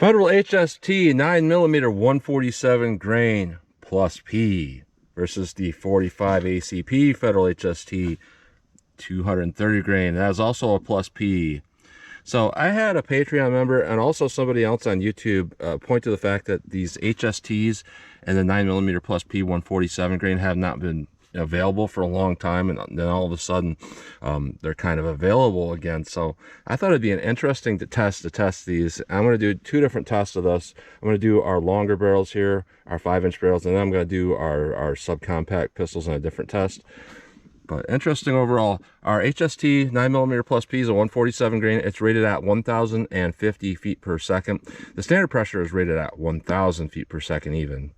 Federal HST 9mm 147 grain plus P versus the 45 ACP Federal HST 230 grain. That is also a plus P. So I had a Patreon member and also somebody else on YouTube point to the fact that these HSTs and the 9mm plus P 147 grain have not been available for a long time, and then all of a sudden they're kind of available again. So I thought it'd be an interesting to test these. I'm going to do two different tests of this. I'm going to do our longer barrels here, our 5-inch barrels, and then I'm going to do our subcompact pistols in a different test. But interesting overall. Our HST 9mm plus P is a 147 grain. It's rated at 1,050 feet per second. The standard pressure is rated at 1,000 feet per second even.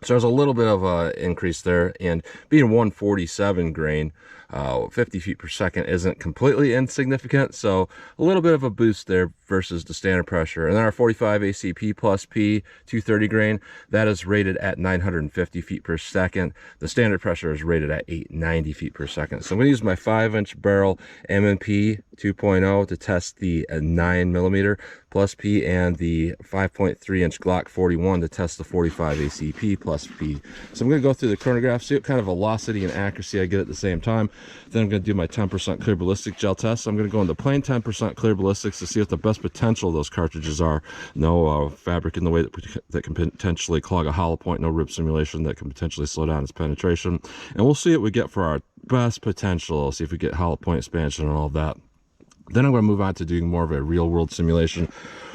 So there's a little bit of an increase there, and being 147 grain, 50 feet per second isn't completely insignificant, so a little bit of a boost there versus the standard pressure. And then our 45 ACP plus P 230 grain, that is rated at 950 feet per second. The standard pressure is rated at 890 feet per second. So I'm going to use my 5-inch barrel M&P 2.0 to test the 9mm plus P and the 5.3-inch Glock 41 to test the 45 ACP plus P. So I'm going to go through the chronograph, see what kind of velocity and accuracy I get at the same time. Then I'm going to do my 10% clear ballistic gel test. So I'm going to go into plain 10% clear ballistics to see what the best potential of those cartridges are. No fabric in the way that can potentially clog a hollow point, no rib simulation that can potentially slow down its penetration. And we'll see what we get for our best potential. See if we get hollow point expansion and all of that. Then I'm going to move on to doing more of a real world simulation,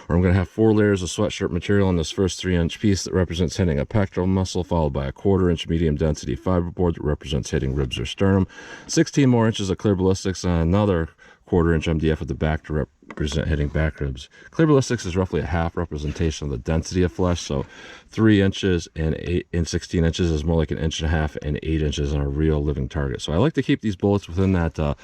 where I'm going to have 4 layers of sweatshirt material on this first 3-inch piece that represents hitting a pectoral muscle, followed by a 1/4-inch medium density fiberboard that represents hitting ribs or sternum, 16 more inches of clear ballistics, and another 1/4-inch MDF at the back to represent hitting back ribs. Clear ballistics is roughly a half representation of the density of flesh, so 3 inches and 16 inches is more like 1.5 inches and 8 inches on a real living target. So I like to keep these bullets within that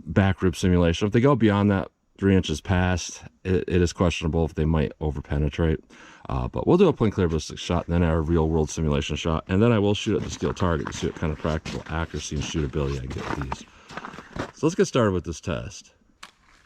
back rib simulation. If they go beyond that 3 inches past, it is questionable if they might over penetrate. But we'll do a plain clear ballistic shot, and then our real world simulation shot, and then I will shoot at the steel target to see what kind of practical accuracy and shootability I get with these. So let's get started with this test.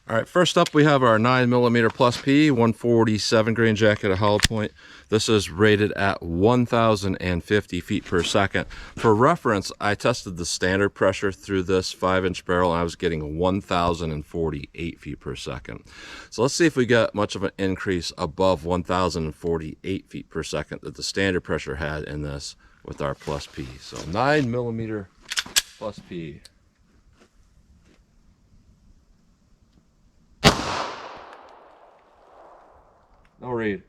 All right, first up we have our 9mm plus P 147 grain jacketed hollow point. This is rated at 1,050 feet per second. For reference, I tested the standard pressure through this 5-inch barrel, and I was getting 1,048 feet per second. So let's see if we get much of an increase above 1,048 feet per second that the standard pressure had in this with our plus P. So 9mm plus P. No read.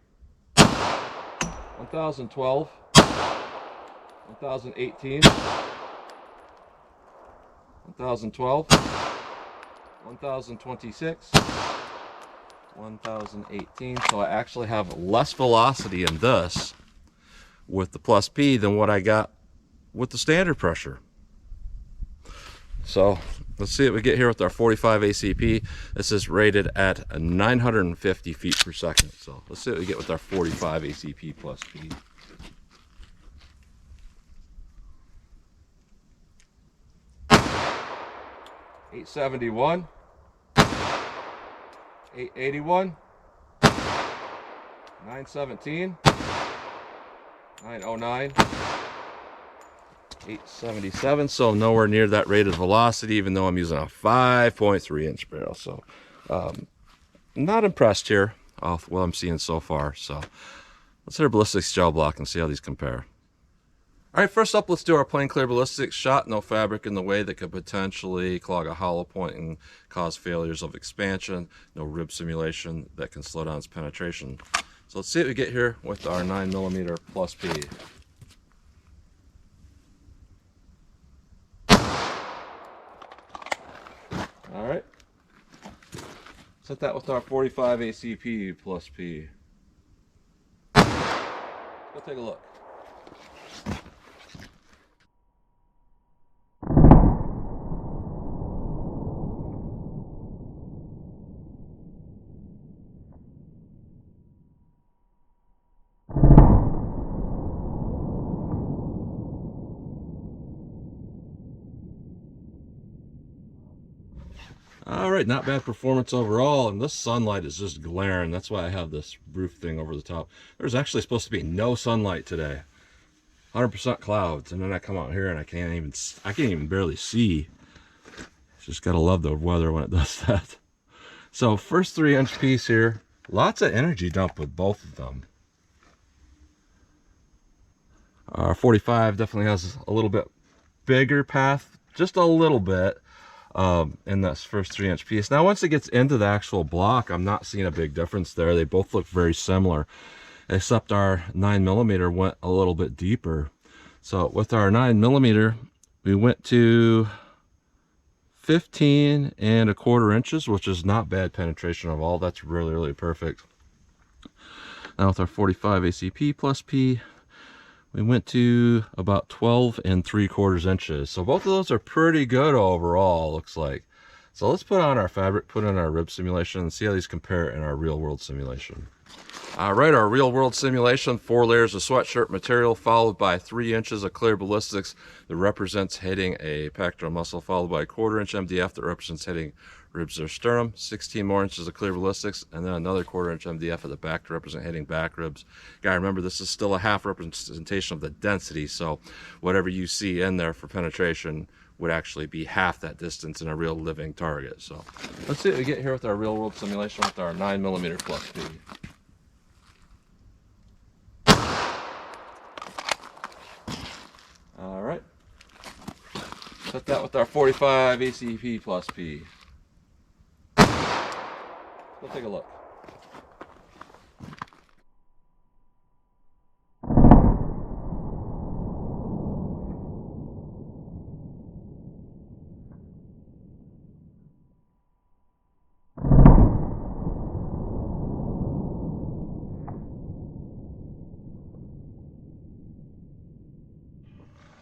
1,012, 1,018, 1,012, 1,026, 1,018. So I actually have less velocity in this with the plus P than what I got with the standard pressure. So let's see what we get here with our 45 ACP. This is rated at 950 feet per second. So let's see what we get with our 45 ACP plus P. .871, 881, 917, 909. 877, so nowhere near that rated velocity, even though I'm using a 5.3-inch barrel. So not impressed here off what I'm seeing so far. So let's hit our ballistics gel block and see how these compare. All right, first up, let's do our plain clear ballistics shot. No fabric in the way that could potentially clog a hollow point and cause failures of expansion. No rib simulation that can slow down its penetration. So let's see what we get here with our 9mm plus P. All right, set that with our 45 ACP plus P. Let's go take a look. All right, not bad performance overall, and this sunlight is just glaring. That's why I have this roof thing over the top. There's actually supposed to be no sunlight today, 100% clouds, and then I come out here and I can't even barely see. Just gotta love the weather when it does that. So first 3-inch piece here, lots of energy dump with both of them. Our 45 definitely has a little bit bigger path, just a little bit. In this first 3-inch piece. Now once it gets into the actual block, I'm not seeing a big difference there. They both look very similar, except our 9mm went a little bit deeper. So with our 9mm, we went to 15¼ inches, which is not bad penetration at all. That's really perfect. Now with our 45 ACP+P, we went to about 12¾ inches. So both of those are pretty good overall, looks like. So let's put on our fabric, put in our rib simulation, and see how these compare in our real world simulation. All right, our real world simulation, 4 layers of sweatshirt material, followed by 3 inches of clear ballistics that represents hitting a pectoral muscle, followed by a 1/4 inch MDF that represents hitting ribs or sternum, 16 more inches of clear ballistics, and then another 1/4 inch MDF at the back to represent hitting back ribs. Gotta remember, this is still a half representation of the density, so whatever you see in there for penetration would actually be half that distance in a real living target. So let's see what we get here with our real world simulation with our 9mm+P. All right, set that with our 45 ACP+P. Let's take a look.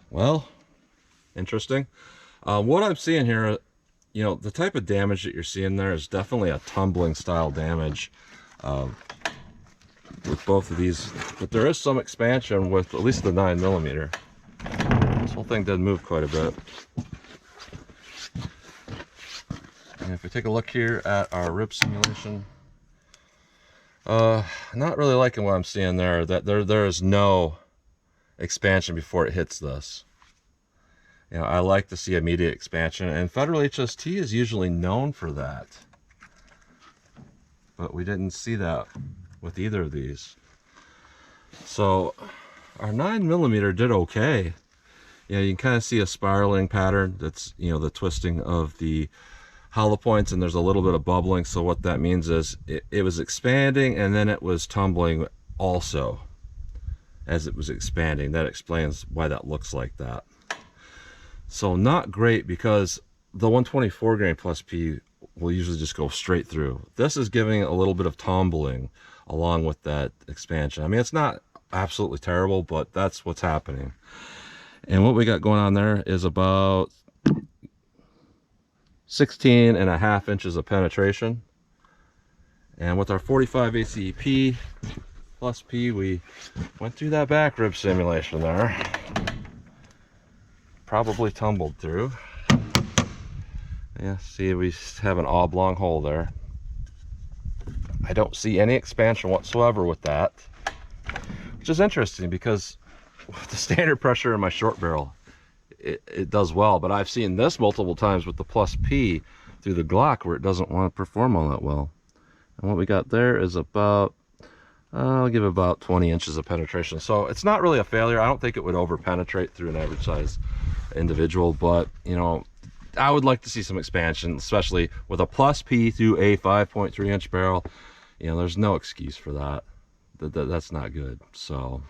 Well, interesting. What I'm seeing here, you know, the type of damage that you're seeing there is definitely a tumbling style damage with both of these, but there is some expansion with at least the 9mm. This whole thing did move quite a bit. And if we take a look here at our rib simulation, not really liking what I'm seeing there. That there is no expansion before it hits this. You know, I like to see immediate expansion, and Federal HST is usually known for that, but we didn't see that with either of these. So our 9mm did okay. You know, you can kind of see a spiraling pattern. That's, you know, the twisting of the hollow points, and there's a little bit of bubbling. So what that means is it was expanding and then it was tumbling also as it was expanding. That explains why that looks like that. So not great, because the 124 grain plus P will usually just go straight through. This is giving a little bit of tumbling along with that expansion. I mean, it's not absolutely terrible, but that's what's happening. And what we got going on there is about 16½ inches of penetration. And with our 45 ACP plus P, we went through that back rib simulation there. Probably tumbled through. Yeah, see, we have an oblong hole there. I don't see any expansion whatsoever with that, which is interesting because with the standard pressure in my short barrel, it does well, but I've seen this multiple times with the plus P through the Glock where it doesn't want to perform all that well. And what we got there is about, I'll give it about 20 inches of penetration. So it's not really a failure. I don't think it would over penetrate through an average size individual, but you know, I would like to see some expansion, especially with a plus P through a 5.3 inch barrel. You know, there's no excuse for that. That's not good. So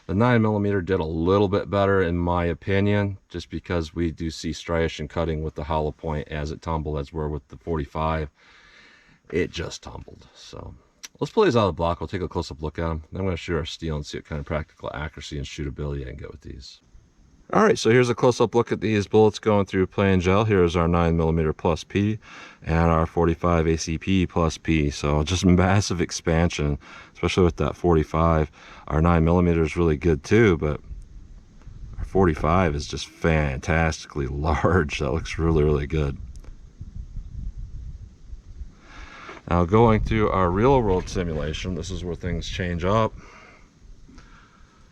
the 9mm did a little bit better in my opinion, just because we do see striation cutting with the hollow point as it tumbled, as we're with the 45. It just tumbled. So let's pull these out of the block. We'll take a close-up look at them. Then I'm going to shoot our steel and see what kind of practical accuracy and shootability I can get with these. All right, so here's a close-up look at these bullets going through plain gel. Here's our 9mm plus P and our 45 ACP plus P. So just massive expansion, especially with that 45. Our 9mm is really good too, but our 45 is just fantastically large. That looks really, really good. Now going through our real world simulation, this is where things change up.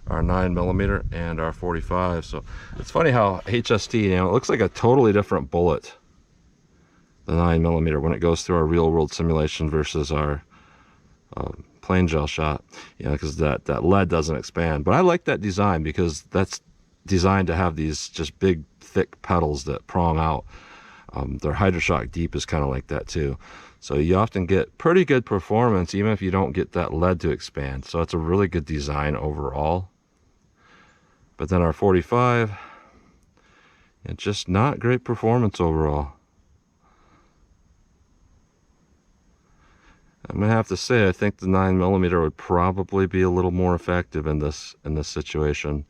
Our 9mm and our 45. So it's funny how HST, you know, it looks like a totally different bullet, the 9mm, when it goes through our real world simulation versus our plain gel shot, you know, because that lead doesn't expand. But I like that design because that's designed to have these just big thick petals that prong out. Their Hydroshock Deep is kind of like that too. So you often get pretty good performance even if you don't get that lead to expand. So it's a really good design overall. But then our 45, it's just not great performance overall. I'm gonna have to say I think the 9mm would probably be a little more effective in this situation.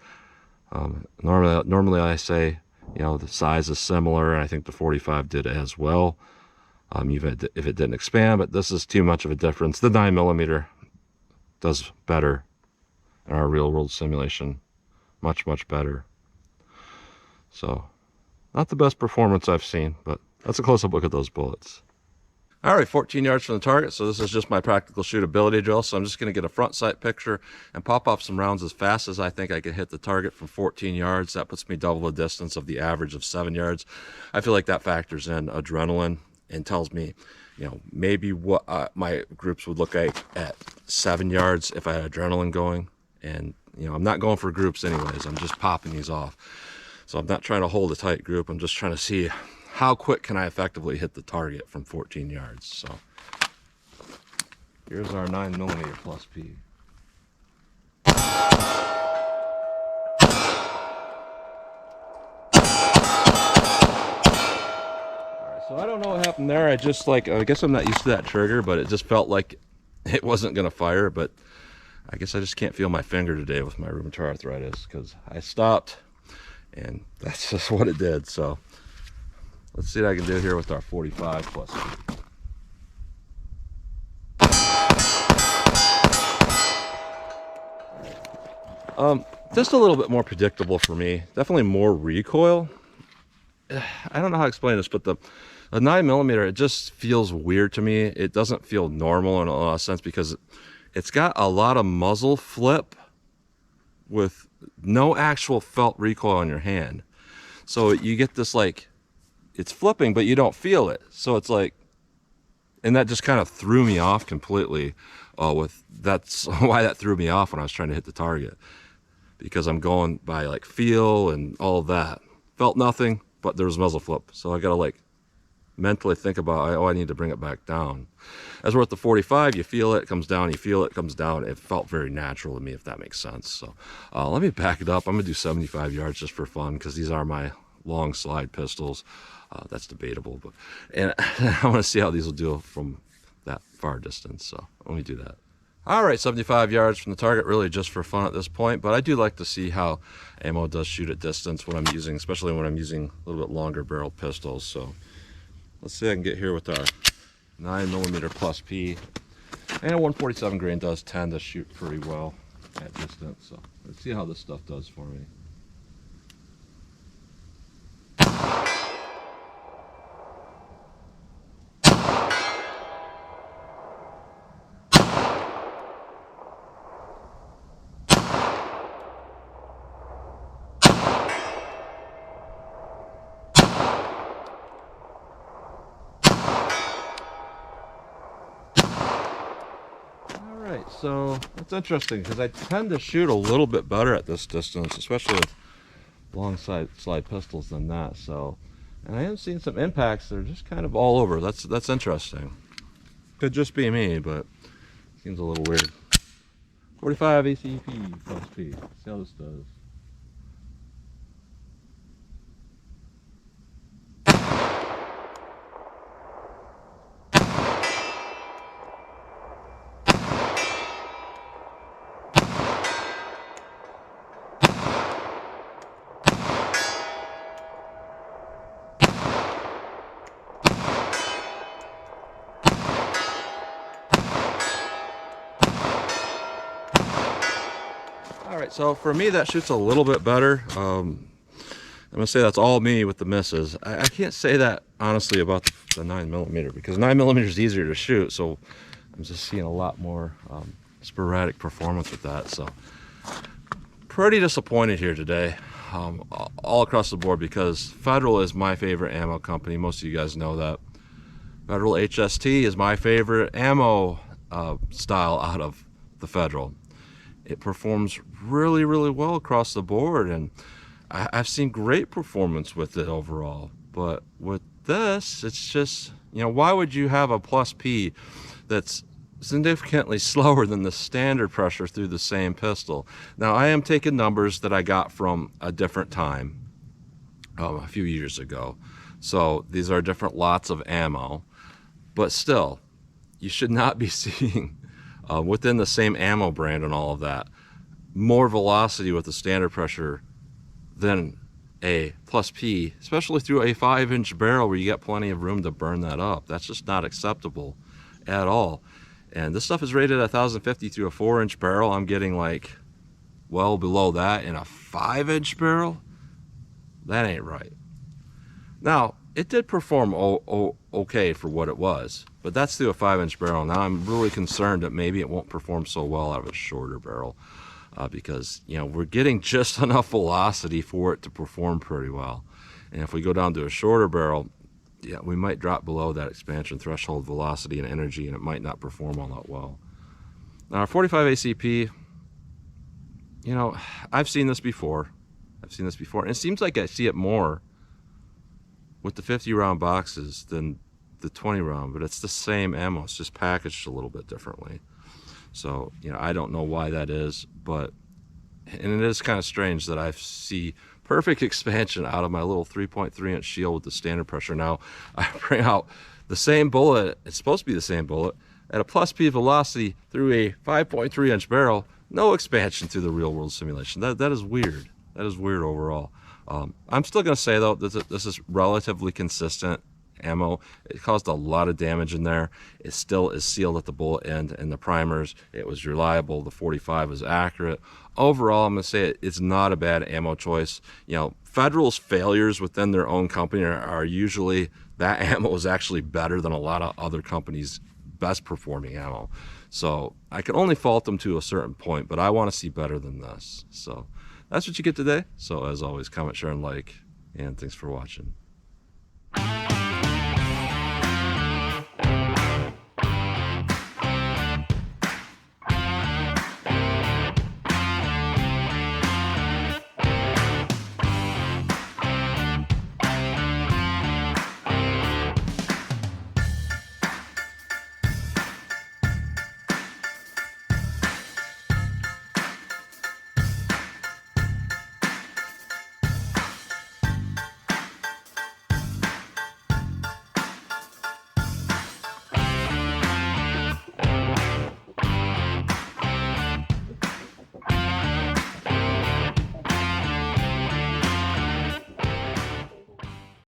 Normally I say, you know, the size is similar, and I think the 45 did as well, even if it didn't expand. But this is too much of a difference. The 9mm does better in our real world simulation, much better. So not the best performance I've seen, but that's a close-up look at those bullets. All right, 14 yards from the target. So this is just my practical shootability drill. So I'm just going to get a front sight picture and pop off some rounds as fast as I think I can hit the target from 14 yards. That puts me double the distance of the average of 7 yards. I feel like that factors in adrenaline and tells me, you know, maybe what my groups would look like at 7 yards if I had adrenaline going. And, you know, I'm not going for groups anyways. I'm just popping these off. So I'm not trying to hold a tight group. I'm just trying to see how quick can I effectively hit the target from 14 yards. So here's our 9mm+P. So I don't know what happened there. I guess I'm not used to that trigger, but it just felt like it wasn't gonna fire. But I guess I just can't feel my finger today with my rheumatoid arthritis, because I stopped and that's just what it did. So let's see what I can do here with our 45+P. Just a little bit more predictable for me. Definitely more recoil. I don't know how to explain this, but the 9mm, it just feels weird to me. It doesn't feel normal in a lot of sense because it's got a lot of muzzle flip with no actual felt recoil in your hand. So you get this, like, it's flipping, but you don't feel it. So it's like, and that just kind of threw me off completely. That's why that threw me off when I was trying to hit the target, because I'm going by like feel and all of that. Felt nothing, but there was muzzle flip. So I gotta like mentally think about, oh, I need to bring it back down. As we're at the 45, you feel it, it comes down, you feel it, it comes down. It felt very natural to me, if that makes sense. So let me back it up. I'm gonna do 75 yards just for fun, because these are my long slide pistols. That's debatable, but and I want to see how these will do from that far distance. So let me do that. All right, 75 yards from the target, really just for fun at this point, but I do like to see how ammo does shoot at distance when I'm using, especially when I'm using a little bit longer barrel pistols. So let's see if I can get here with our 9mm+P. And 147 grain does tend to shoot pretty well at distance. So let's see how this stuff does for me. So that's interesting, because I tend to shoot a little bit better at this distance, especially with long slide pistols than that. So, and I am seeing some impacts that are just kind of all over. That's interesting. Could just be me, but seems a little weird. 45 ACP+P. See how this does. All right, so for me that shoots a little bit better. I'm gonna say that's all me with the misses. I can't say that honestly about the 9mm, because 9mm is easier to shoot, so I'm just seeing a lot more sporadic performance with that. So pretty disappointed here today, all across the board, because Federal is my favorite ammo company. Most of you guys know that. Federal HST is my favorite ammo style out of the Federal. It performs really, really well across the board, and I've seen great performance with it overall. But with this, it's just, you know, why would you have a +P that's significantly slower than the standard pressure through the same pistol? Now, I am taking numbers that I got from a different time, a few years ago. So these are different lots of ammo, but still, you should not be seeing within the same ammo brand and all of that, more velocity with the standard pressure than a +P, especially through a 5-inch barrel where you get plenty of room to burn that up. That's just not acceptable at all. And this stuff is rated at 1050 through a 4-inch barrel. I'm getting like well below that in a 5-inch barrel. That ain't right. Now, it did perform okay for what it was, but that's through a 5-inch barrel. Now I'm really concerned that maybe it won't perform so well out of a shorter barrel, because, you know, we're getting just enough velocity for it to perform pretty well. And if we go down to a shorter barrel, yeah, we might drop below that expansion threshold velocity and energy, and it might not perform all that well. Now, our 45 ACP, you know, I've seen this before. And it seems like I see it more with the 50-round boxes than the 20-round, but it's the same ammo. It's just packaged a little bit differently. So, you know, I don't know why that is, but, and it is kind of strange that I see perfect expansion out of my little 3.3-inch shield with the standard pressure. Now, I bring out the same bullet, it's supposed to be the same bullet, at a +P velocity through a 5.3-inch barrel, no expansion through the real-world simulation. That is weird. That is weird overall. I'm still going to say, though, that this is relatively consistent ammo. It caused a lot of damage in there. It still is sealed at the bullet end and the primers. It was reliable. The 45 was accurate. Overall, I'm going to say it's not a bad ammo choice. You know, Federal's failures within their own company are usually that ammo is actually better than a lot of other companies' best performing ammo. So I can only fault them to a certain point, but I want to see better than this. So that's what you get today. So as always, comment, share, and like, and thanks for watching.